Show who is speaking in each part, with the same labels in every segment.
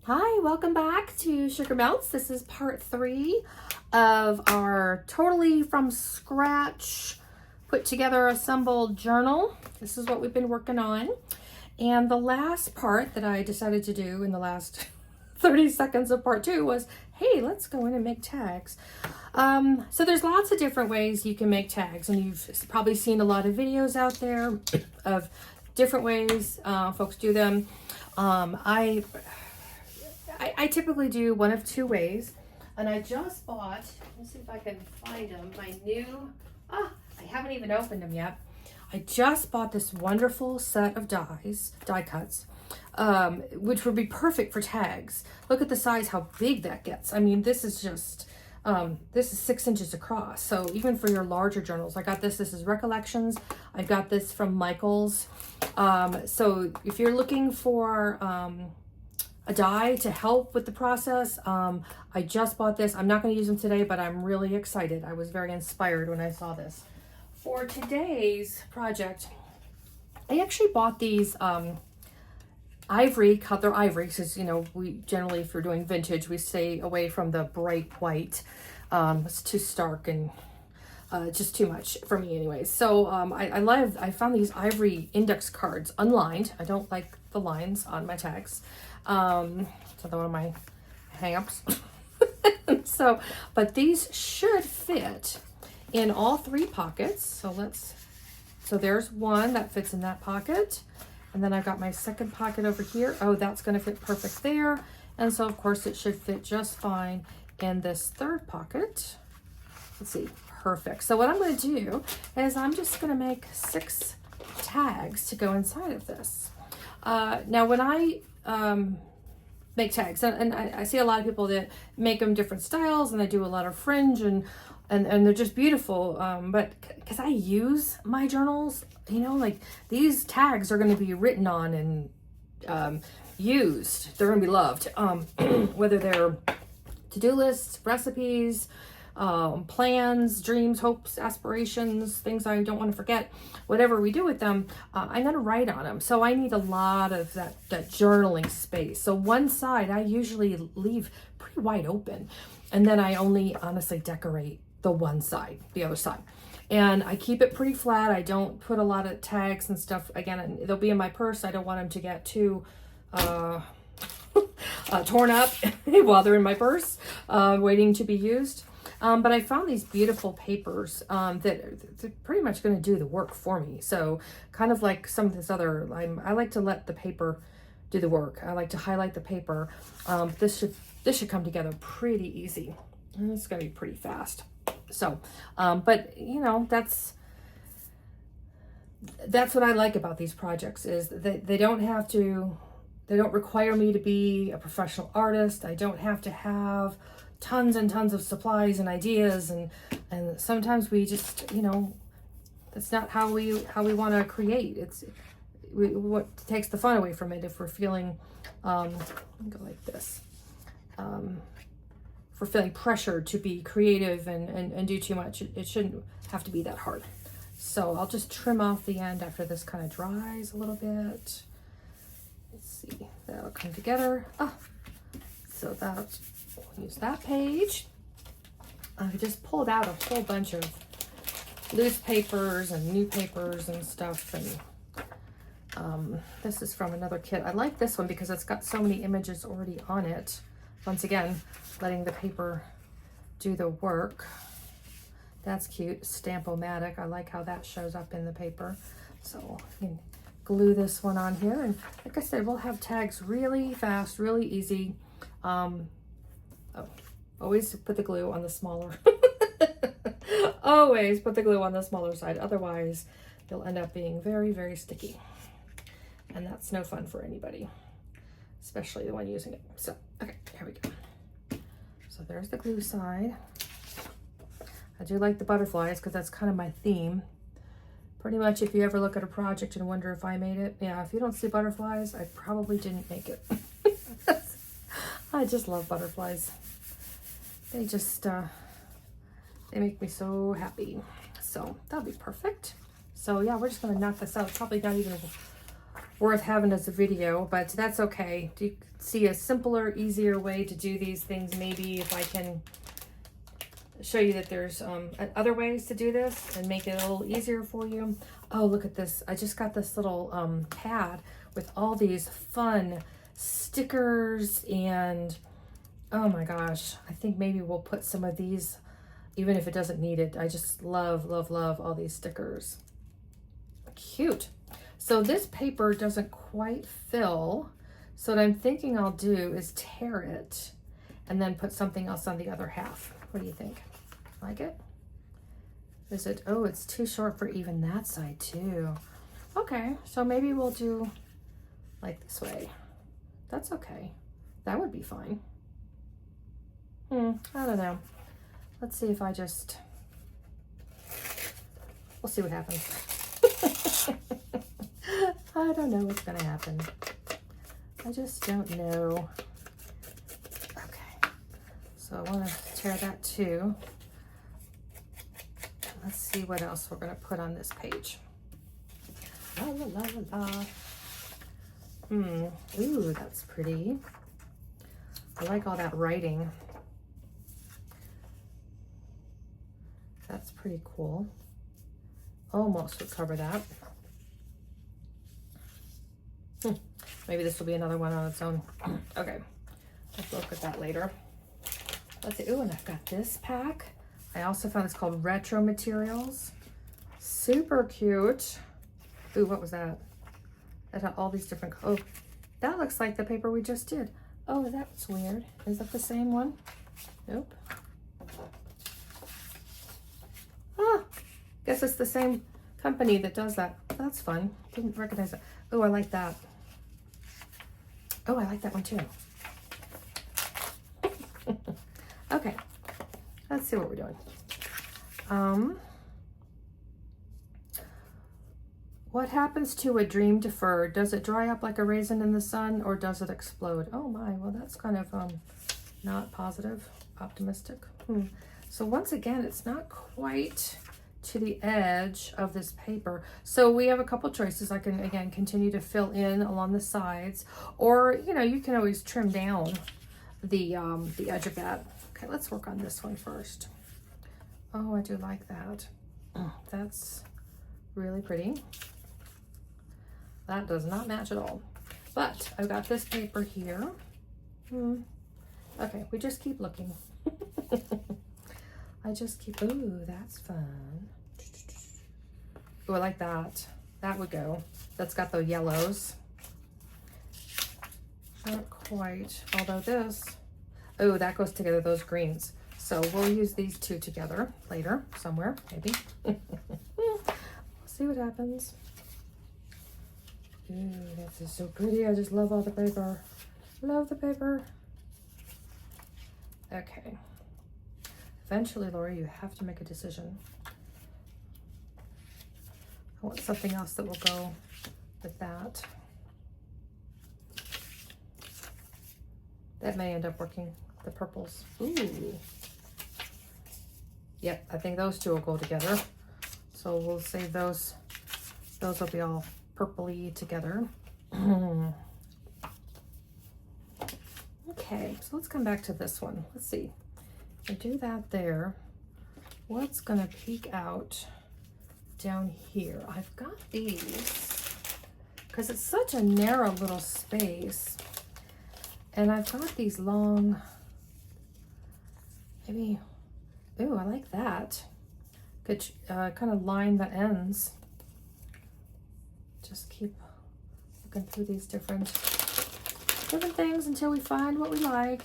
Speaker 1: Hi, welcome back to Sugar Melts. This is part 3 of our totally from scratch put together assembled journal. This is what we've been working on. And the last part that I decided to do in the last 30 seconds of part 2 was, hey, let's go in and make tags. So there's lots of different ways you can make tags, and you've probably seen a lot of videos out there of different ways folks do them. I typically do one of two ways, and I just bought, let's see if I can find them, my new, I haven't even opened them yet. I just bought this wonderful set of die cuts, which would be perfect for tags. Look at the size, how big that gets. I mean, this is just, this is 6 inches across. So even for your larger journals, I got this is Recollections. I got this from Michael's. So if you're looking for, a die to help with the process, I just bought this. I'm not going to use them today, but I'm really excited. I was very inspired when I saw this. For today's project, I actually bought these ivory, they're ivory, because we generally, if we're doing vintage, we stay away from the bright white. It's too stark and just too much for me anyways. So I found these ivory index cards unlined. I don't like the lines on my tags. It's another one of my hang-ups. So, but these should fit in all 3 pockets. So there's one that fits in that pocket. And then I've got my second pocket over here. Oh, that's going to fit perfect there. And so of course it should fit just fine in this third pocket. Let's see, perfect. So what I'm going to do is I'm just going to make 6 tags to go inside of this. Now when I make tags, and I see a lot of people that make them different styles, and they do a lot of fringe, and they're just beautiful, but because I use my journals, like these tags are going to be written on and used. They're going to be loved, whether they're to-do lists, recipes, plans, dreams, hopes, aspirations, things I don't want to forget. Whatever we do with them, I'm going to write on them. So I need a lot of that journaling space. So one side I usually leave pretty wide open, and then I only honestly decorate the one side, the other side. And I keep it pretty flat. I don't put a lot of tags and stuff. Again, they'll be in my purse. I don't want them to get too torn up while they're in my purse, waiting to be used. But I found these beautiful papers that they're pretty much going to do the work for me. So kind of like some of this other, I like to let the paper do the work. I like to highlight the paper. This should come together pretty easy. And it's going to be pretty fast. So, but that's what I like about these projects, is that they don't require me to be a professional artist. I don't have to have tons and tons of supplies and ideas, and sometimes we just that's not how we want to create. It's what takes the fun away from it. If we're feeling go like this, if we're feeling pressured to be creative and do too much, it shouldn't have to be that hard. So I'll just trim off the end after this kind of dries a little bit. Let's see, that'll come together. So that, we'll use that page. I just pulled out a whole bunch of loose papers and new papers and stuff, and this is from another kit. I like this one because it's got so many images already on it. Once again, letting the paper do the work. That's cute. Stamp-o-matic. I like how that shows up in the paper. So you can glue this one on here, and like I said, we'll have tags really fast, really easy. Always put the glue on the smaller always put the glue on the smaller side, otherwise you'll end up being very, very sticky, and that's no fun for anybody, especially the one using it. So okay, here we go. So there's the glue side. I do like the butterflies because that's kind of my theme. Pretty much, if you ever look at a project and wonder if I made it, yeah, if you don't see butterflies, I probably didn't make it. I just love butterflies. They just, they make me so happy. So that'll be perfect. So yeah, we're just gonna knock this out. Probably not even worth having as a video, but that's okay. Do you see a simpler, easier way to do these things? Maybe if I can show you that there's other ways to do this and make it a little easier for you. Oh, look at this. I just got this little pad with all these fun stickers, and oh my gosh, I think maybe we'll put some of these, even if it doesn't need it. I just love, love, love all these stickers. Cute. So this paper doesn't quite fill. So what I'm thinking I'll do is tear it and then put something else on the other half. What do you think? Like it? Is it? Oh, it's too short for even that side too. Okay, so maybe we'll do like this way. That's okay. That would be fine. I don't know. Let's see if I just, we'll see what happens. I don't know what's gonna happen. I just don't know. Okay, so I wanna tear that too. Let's see what else we're gonna put on this page. La la la la la. Ooh, that's pretty. I like all that writing. That's pretty cool. Almost would cover that. Maybe this will be another one on its own. Okay, let's look at that later. Let's see. Ooh, and I've got this pack. I also found it's called Retro Materials. Super cute. Ooh, what was that? That had all these different, oh, that looks like the paper we just did. Oh, that's weird. Is that the same one? Nope. Ah, guess it's the same company that does that. That's fun. Didn't recognize it. Oh, I like that. Oh, I like that one too. Okay, let's see what we're doing. What happens to a dream deferred? Does it dry up like a raisin in the sun, or does it explode? Oh my, well that's kind of not positive, optimistic. So once again, it's not quite to the edge of this paper. So we have a couple choices. I can, again, continue to fill in along the sides, or, you know, you can always trim down the edge of that. Okay, let's work on this one first. Oh, I do like that. That's really pretty. That does not match at all. But I've got this paper here. Okay, we just keep looking. I just keep, ooh, that's fun. Ooh, I like that. That would go. That's got the yellows. Not quite, although this, oh, that goes together, those greens. So we'll use these two together later, somewhere, maybe. We'll see what happens. Ooh, this is so pretty. I just love all the paper. Love the paper. Okay. Eventually, Lori, you have to make a decision. I want something else that will go with that. That may end up working, the purples. Ooh. Yep, I think those two will go together. So we'll save those. Those will be all purpley together. Okay, so let's come back to this one. Let's see. I do that there. What's gonna peek out down here? I've got these because it's such a narrow little space, and I've got these long, maybe, ooh, I like that. Could kind of line the ends. Just keep looking through these different things until we find what we like,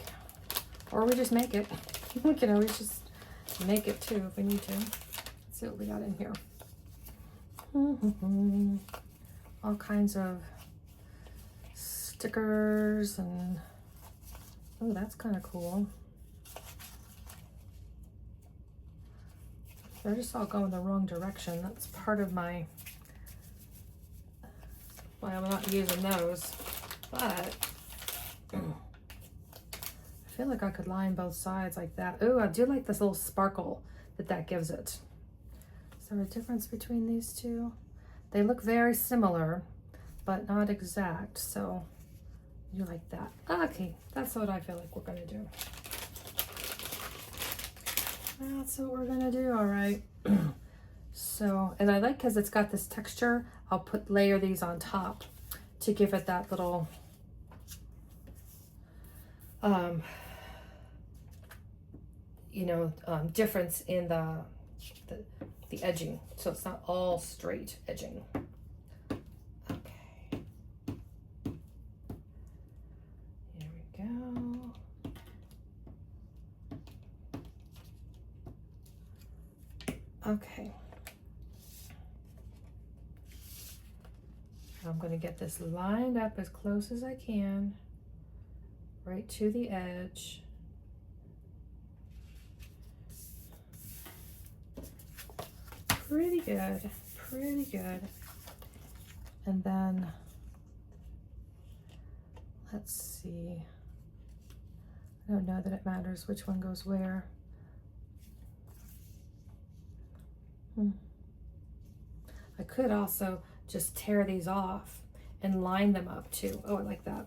Speaker 1: or we just make it. We can always just make it too if we need to. Let's see what we got in here. All kinds of stickers and, oh, that's kind of cool. They're just all going the wrong direction. That's part of my, why I'm not using those, but I feel like I could line both sides like that. Oh, I do like this little sparkle that gives it. Is there a difference between these two? They look very similar, but not exact. So you like that. Okay, that's what I feel like we're gonna do. That's what we're gonna do, all right. So, and I like, because it's got this texture, I'll layer these on top to give it that little difference in the edging, so it's not all straight edging. Okay, here we go. Okay, I'm going to get this lined up as close as I can, right to the edge. Pretty good, pretty good. And then, let's see. I don't know that it matters which one goes where. I could also just tear these off and line them up too. Oh, I like that.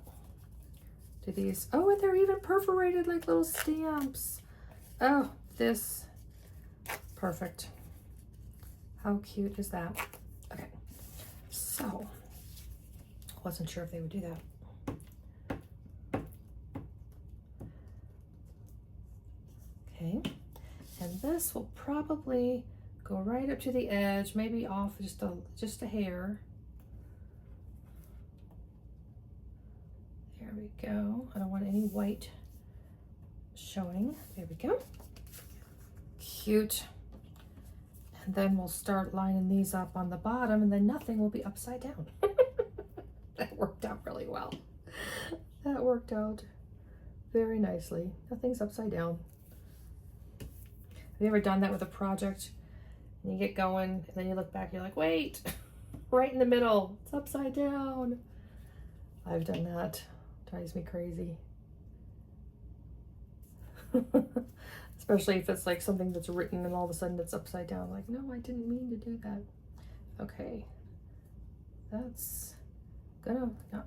Speaker 1: Do these, oh, and they're even perforated like little stamps. Oh, this, perfect. How cute is that? Okay, so, wasn't sure if they would do that. Okay, and this will probably go right up to the edge, maybe off just a hair. There we go. I don't want any white showing. There we go. Cute. And then we'll start lining these up on the bottom, and then nothing will be upside down. That worked out really well. That worked out very nicely. Nothing's upside down. Have you ever done that with a project? And you get going, and then you look back, you're like, wait, right in the middle, it's upside down. I've done that. Drives me crazy. Especially if it's like something that's written and all of a sudden it's upside down. Like, no, I didn't mean to do that. Okay, that's gonna not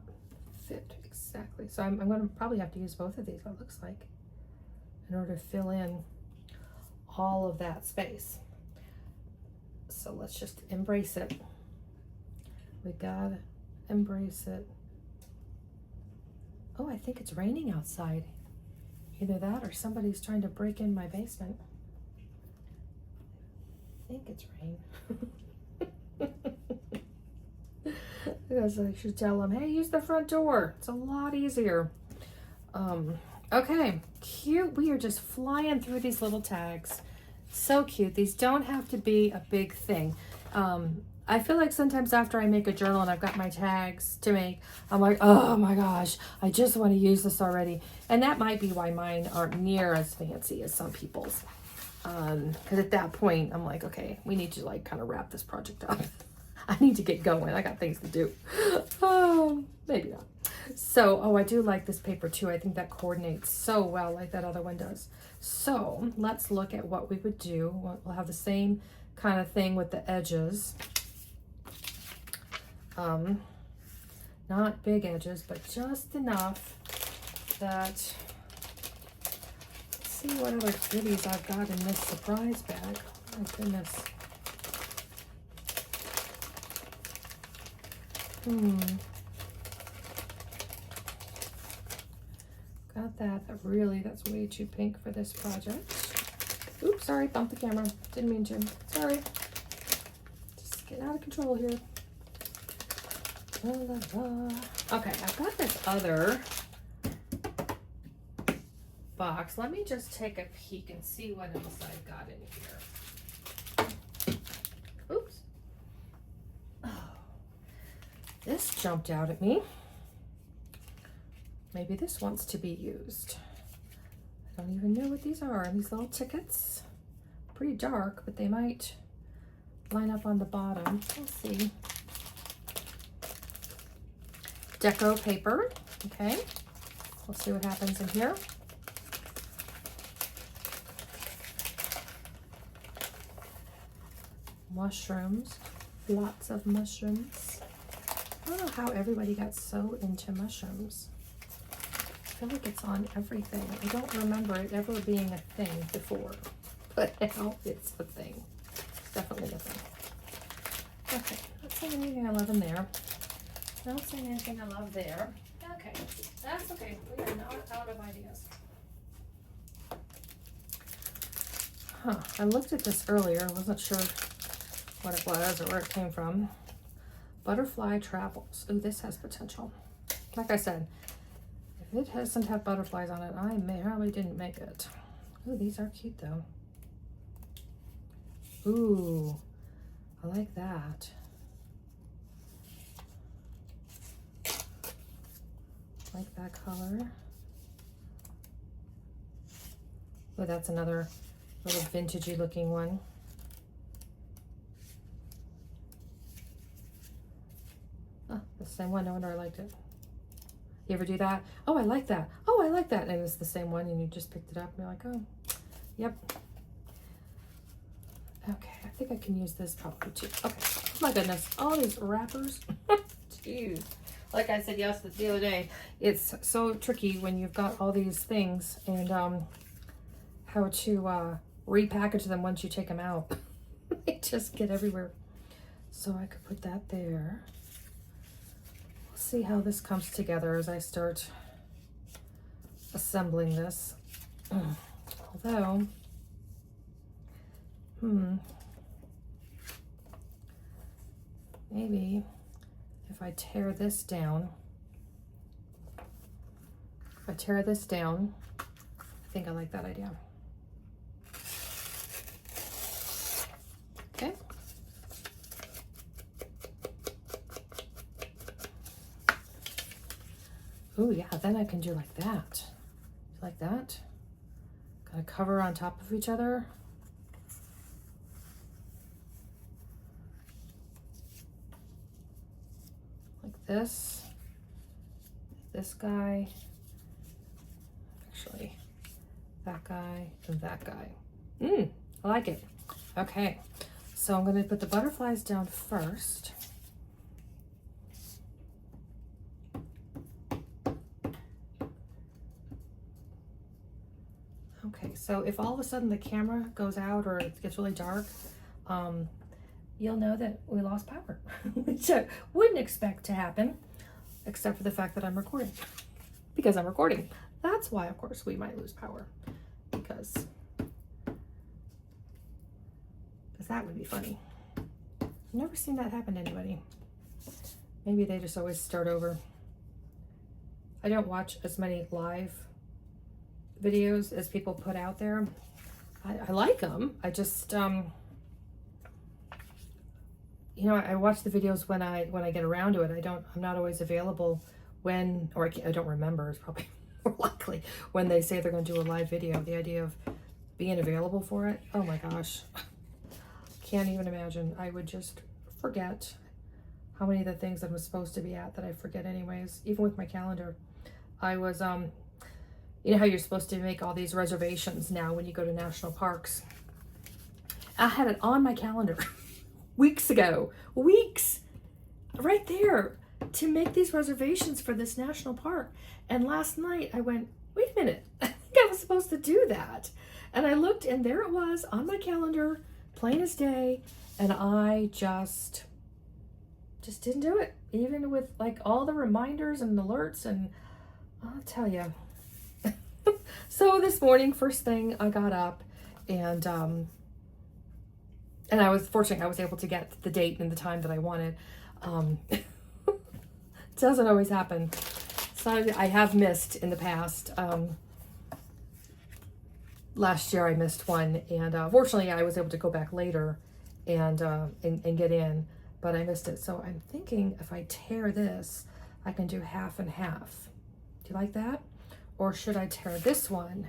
Speaker 1: fit exactly. So I'm gonna probably have to use both of these, what it looks like, in order to fill in all of that space. So let's just embrace it. We gotta embrace it. Oh, I think it's raining outside. Either that or somebody's trying to break in my basement. I think it's rain. I guess I should tell them, hey, use the front door. It's a lot easier. Okay, cute. We are just flying through these little tags. So cute. These don't have to be a big thing. I feel like sometimes after I make a journal and I've got my tags to make, I'm like, oh my gosh, I just want to use this already. And that might be why mine aren't near as fancy as some people's. Because at that point, I'm like, okay, we need to like kind of wrap this project up. I need to get going. I got things to do. Maybe not. So, oh, I do like this paper too. I think that coordinates so well like that other one does. So let's look at what we would do. We'll have the same kind of thing with the edges. Not big edges, but just enough that, let's see what other goodies I've got in this surprise bag. Oh my goodness. Got that, but really that's way too pink for this project. Oops, sorry, bumped the camera. Didn't mean to. Sorry. Just getting out of control here. La, la, la. Okay, I've got this other box. Let me just take a peek and see what else I've got in here. Oops. Oh, this jumped out at me. Maybe this wants to be used. I don't even know what these are. These little tickets. Pretty dark, but they might line up on the bottom. We'll see. Deco paper. Okay. We'll see what happens in here. Mushrooms. Lots of mushrooms. I don't know how everybody got so into mushrooms. I feel like it's on everything. I don't remember it ever being a thing before, but now it's a thing. It's definitely a thing. Okay, not seeing anything I love in there. Not seeing anything I love there. Okay, that's okay. We are not out of ideas. Huh, I looked at this earlier. I wasn't sure what it was or where it came from. Butterfly Travels. Ooh, this has potential. Like I said, if it doesn't have butterflies on it, I probably didn't make it. Ooh, these are cute though. Ooh, I like that. Like that color. Oh, that's another little vintagey looking one. Oh, the same one. No wonder I liked it. You ever do that? Oh, I like that. Oh, I like that. And it's the same one and you just picked it up and you're like, oh, yep. Okay, I think I can use this probably too. Okay, oh my goodness, all these wrappers. Jeez. Like I said the other day, it's so tricky when you've got all these things and how to repackage them once you take them out. They just get everywhere. So I could put that there. We'll see how this comes together as I start assembling this. Although, maybe if I tear this down, I think I like that idea. Okay. Oh yeah, then I can do like that. Like that. Kind of cover on top of each other. Like this. This guy. Actually, that guy and that guy. I like it. Okay, so I'm going to put the butterflies down first. Okay, so if all of a sudden the camera goes out or it gets really dark, you'll know that we lost power, which I wouldn't expect to happen, except for the fact that I'm recording. Because I'm recording. That's why, of course, we might lose power. Because that would be funny. I've never seen that happen to anybody. Maybe they just always start over. I don't watch as many live videos as people put out there. I like them. I just, you know, I watch the videos when I get around to it. I'm not always available when, or I don't remember, is probably more likely, when they say they're going to do a live video. The idea of being available for it, oh my gosh. Can't even imagine. I would just forget how many of the things I was supposed to be at that I forget anyways. Even with my calendar, I was, you know how you're supposed to make all these reservations now when you go to national parks? I had it on my calendar weeks ago, right there, to make these reservations for this national park. And last night I went, wait a minute, I think I was supposed to do that. And I looked and there it was on my calendar, plain as day, and I just didn't do it, even with like all the reminders and alerts, and I'll tell you. So this morning, first thing, I got up and I was fortunate I was able to get the date and the time that I wanted. It doesn't always happen. So I have missed in the past. Last year I missed one, and fortunately I was able to go back later and get in, but I missed it. So I'm thinking if I tear this, I can do half and half. Do you like that? Or should I tear this one?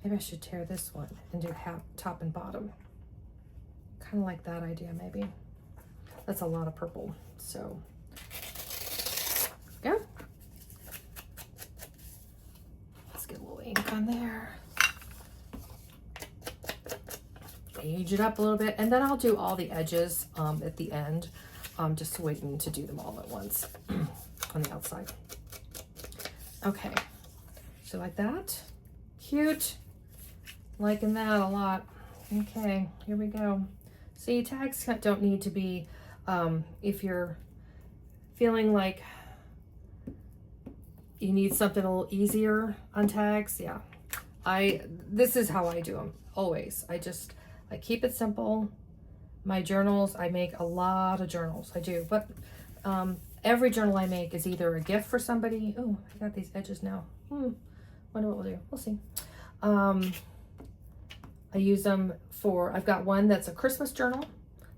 Speaker 1: Maybe I should tear this one and do half, top and bottom. Kind of like that idea, maybe. That's a lot of purple, so yeah. Let's get a little ink on there. Age it up a little bit, and then I'll do all the edges at the end. just waiting to do them all at once on the outside. Okay, so like that, cute, liking that a lot. Okay, here we go. See, tags don't need to be, if you're feeling like you need something a little easier on tags, yeah. This is how I do them, always. I keep it simple. My journals, I make a lot of journals, I do. But every journal I make is either a gift for somebody. Oh, I got these edges now. Wonder what we'll do, we'll see. I use them for, I've got one that's a Christmas journal.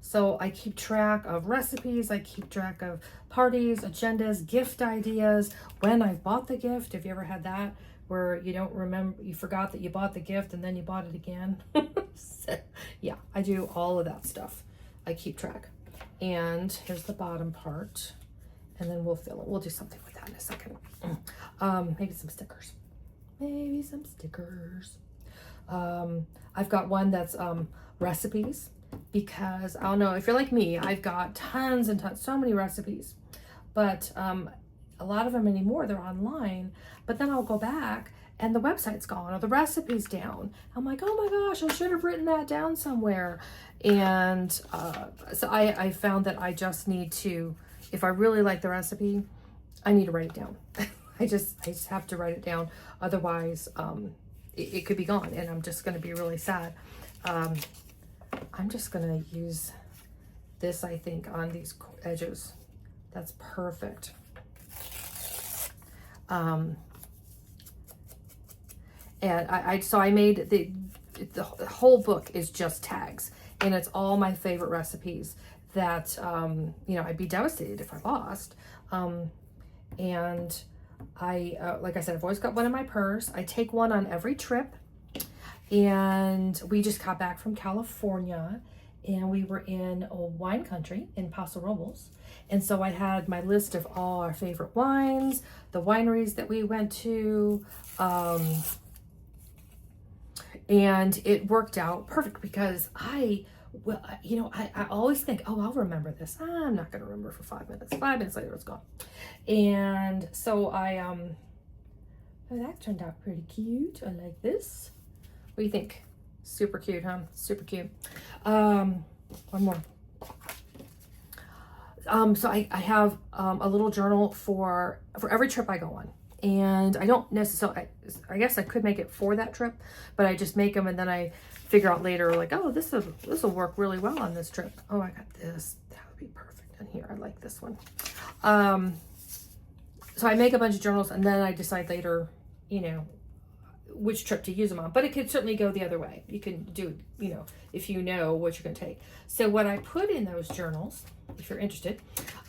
Speaker 1: So I keep track of recipes, I keep track of parties, agendas, gift ideas, when I bought the gift. Have you ever had that? Where you don't remember, you forgot that you bought the gift and then you bought it again? So, yeah, I do all of that stuff. I keep track. And here's the bottom part. And then we'll fill it. We'll do something with that in a second. Maybe some stickers. Maybe some stickers. I've got one that's recipes, because I don't know if you're like me, I've got tons and tons, so many recipes, but a lot of them anymore, they're online, but then I'll go back and the website's gone or the recipe's down. I'm like, oh my gosh, I should have written that down somewhere. And so I found that I just need to, if I really like the recipe, I need to write it down. I just have to write it down. Otherwise, it could be gone and I'm just going to be really sad. I'm just going to use this, I think, on these edges. That's perfect. And so I made the whole book is just tags, and it's all my favorite recipes that, you know, I'd be devastated if I lost. And like I said, I've always got one in my purse. I take one on every trip. And we just got back from California, and we were in a wine country in Paso Robles. And so I had my list of all our favorite wines, the wineries that we went to, and it worked out perfect because well, you know, I always think, oh, I'll remember this. I'm not going to remember for 5 minutes. 5 minutes later, it's gone. And so oh, that turned out pretty cute. I like this. What do you think? Super cute, huh? Super cute. One more. So I have a little journal for every trip I go on. And I don't necessarily, I guess I could make it for that trip, but I just make them and then I figure out later, like, oh, this will work really well on this trip. Oh, I got this. That would be perfect in here. I like this one. So I make a bunch of journals and then I decide later, you know, which trip to use them on, but it could certainly go the other way. You can do, you know, if you know what you're going to take. So what I put in those journals, if you're interested,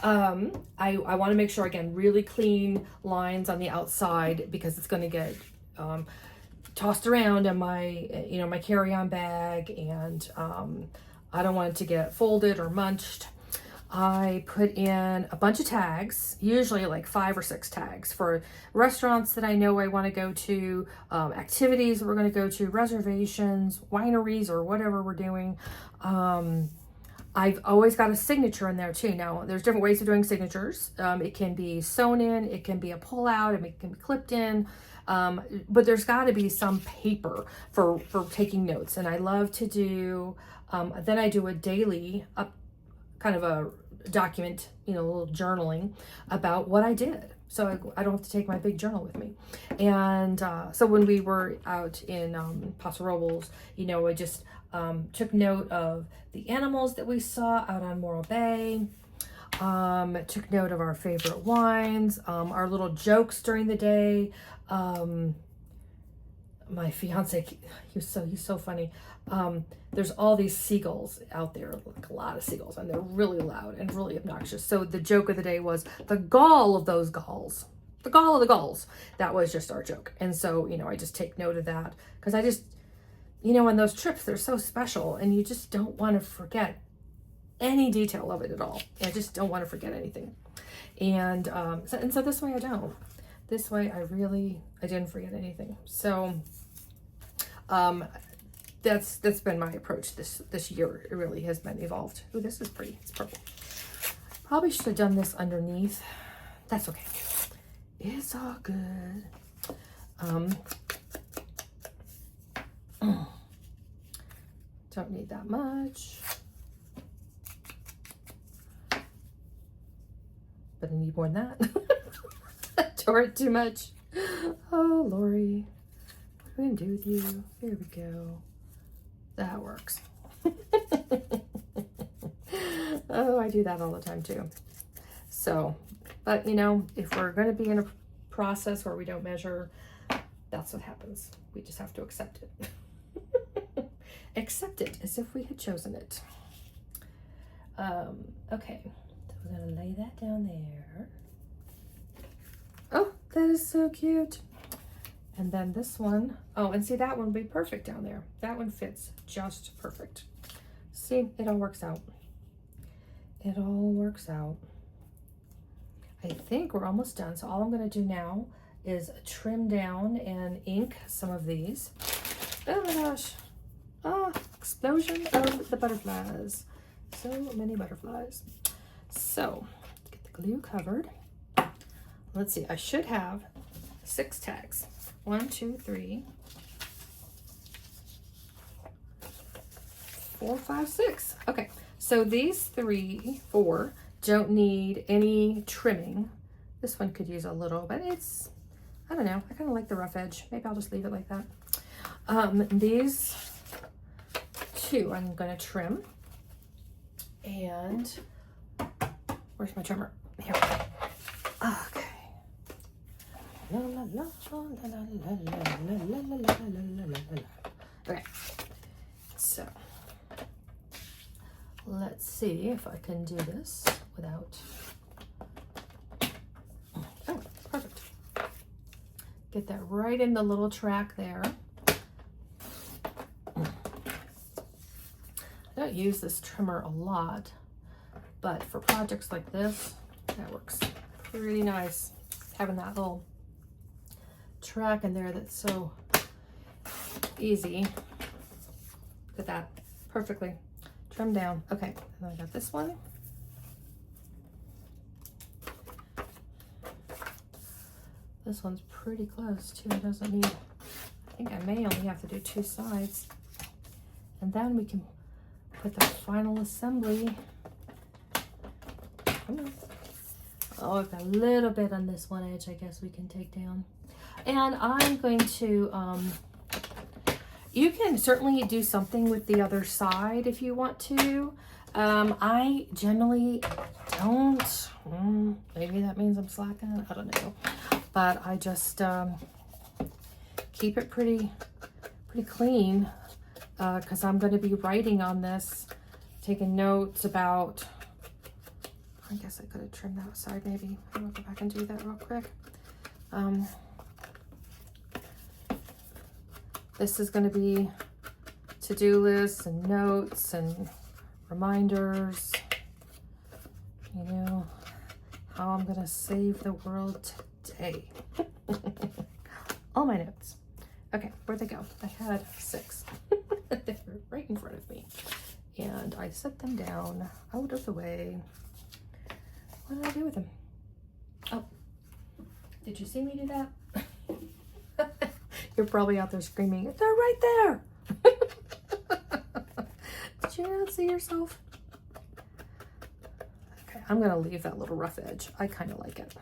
Speaker 1: I want to make sure, again, really clean lines on the outside because it's going to get tossed around in my, you know, my carry-on bag, and I don't want it to get folded or munched. I put in a bunch of tags, usually like 5 or 6 tags for restaurants that I know I want to go to, activities that we're going to go to, reservations, wineries, or whatever we're doing. I've always got a signature in there too. Now, there's different ways of doing signatures. It can be sewn in, it can be a pull out, it can be clipped in, but there's got to be some paper for taking notes. And I love to do, then I do a daily kind of a document, you know, a little journaling about what I did. So I don't have to take my big journal with me. And so when we were out in Paso Robles, you know, I just took note of the animals that we saw out on Morro Bay, took note of our favorite wines, our little jokes during the day. My fiance, he's so funny. There's all these seagulls out there, like a lot of seagulls, and they're really loud and really obnoxious. So the joke of the day was the gall of those gulls, the gall of the gulls. That was just our joke. And so, you know, I just take note of that because I just, you know, on those trips, they're so special and you just don't want to forget any detail of it at all. I just don't want to forget anything. And so this way I don't. This way I didn't forget anything. So that's been my approach this year. It really has been evolved. Oh, this is pretty. It's purple. Probably should have done this underneath. That's okay. It's all good. Don't need that much. But I need more than that. I tore it too much. Oh, Lori. What are we gonna do with you? Here we go. That works. Oh, I do that all the time too. So, but you know, if we're going to be in a process where we don't measure, that's what happens. We just have to accept it. Accept it as if we had chosen it. Okay, so we're going to lay that down there. Oh, that is so cute. And then this one, oh, and see, that one would be perfect down there. That one fits just perfect. See, it all works out. It all works out. I think we're almost done. So all I'm going to do now is trim down and ink some of these. Oh my gosh. Ah, explosion of the butterflies. So many butterflies. So get the glue covered. Let's see. I should have 6 tags. 1, 2, 3, 4, 5, 6. Okay. So these 3, 4 don't need any trimming. This one could use a little, but it's, I don't know. I kind of like the rough edge. Maybe I'll just leave it like that. These 2 I'm going to trim. And where's my trimmer? Here. Okay. Okay. So let's see if I can do this without, oh, perfect. Get that right in the little track there. I don't use this trimmer a lot, but for projects like this, that works pretty nice. Having that little track in there that's so easy. Look at that, perfectly. Trim down. Okay, and then I got this one. This one's pretty close too. It doesn't need, I think I may only have to do 2 sides. And then we can put the final assembly. Oh, I've got a little bit on this one edge I guess we can take down. And I'm going to, you can certainly do something with the other side if you want to. I generally don't. Maybe that means I'm slacking. I don't know. But I just keep it pretty clean because I'm going to be writing on this, taking notes about. I guess I could have trimmed that side maybe. I'm going to go back and do that real quick. This is going to be to-do lists and notes and reminders. You know, how I'm going to save the world today. All my notes. Okay, where'd they go? I had 6. They were right in front of me. And I set them down out of the way. What did I do with them? Oh, did you see me do that? You're probably out there screaming, they're right there. Did you not see yourself? Okay, I'm gonna leave that little rough edge. I kind of like it.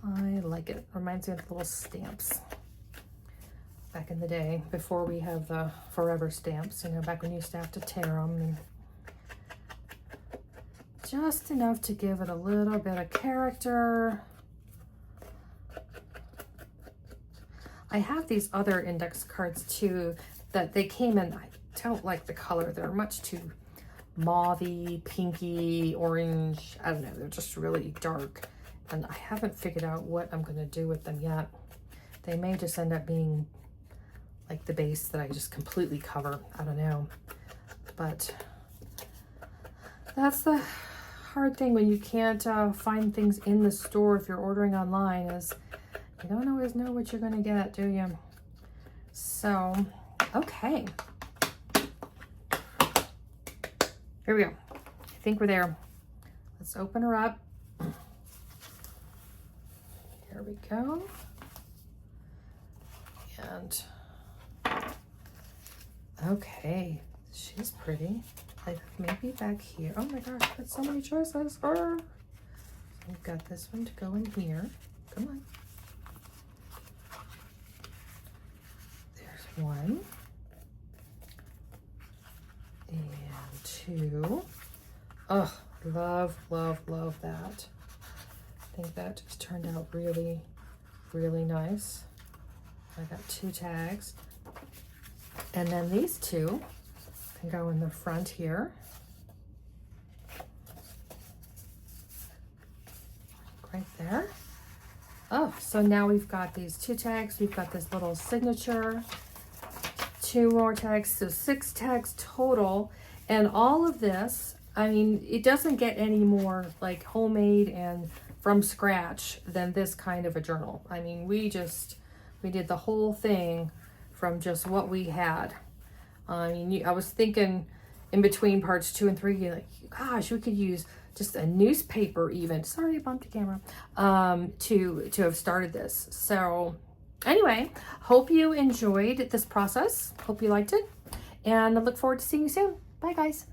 Speaker 1: I like it. Reminds me of the little stamps back in the day before we have the forever stamps, you know, back when you used to have to tear them. And just enough to give it a little bit of character. I have these other index cards too that they came in. I don't like the color. They're much too mauvey, pinky, orange. I don't know. They're just really dark. And I haven't figured out what I'm going to do with them yet. They may just end up being like the base that I just completely cover. I don't know. But that's the hard thing when you can't find things in the store if you're ordering online is you don't always know what you're going to get, do you? So, okay. Here we go. think we're there. Let's open her up. Here we go. And okay, she's pretty. Like maybe back here. Oh my gosh, there's so many choices. So we've got this one to go in here. Come on. There's one. And two. Oh, love, love, love that. I think that just turned out really, really nice. I got 2 tags. And then these 2 can go in the front here. Right there. Oh, so now we've got these 2 tags. We've got this little signature. 2 more tags, so 6 tags total. And all of this, I mean, it doesn't get any more like homemade and from scratch than this kind of a journal. I mean, we did the whole thing from just what we had. I mean, I was thinking in between parts 2 and 3, like, gosh, we could use just a newspaper even. Sorry, I bumped the camera. To have started this. So anyway, hope you enjoyed this process. Hope you liked it. And I look forward to seeing you soon. Bye, guys.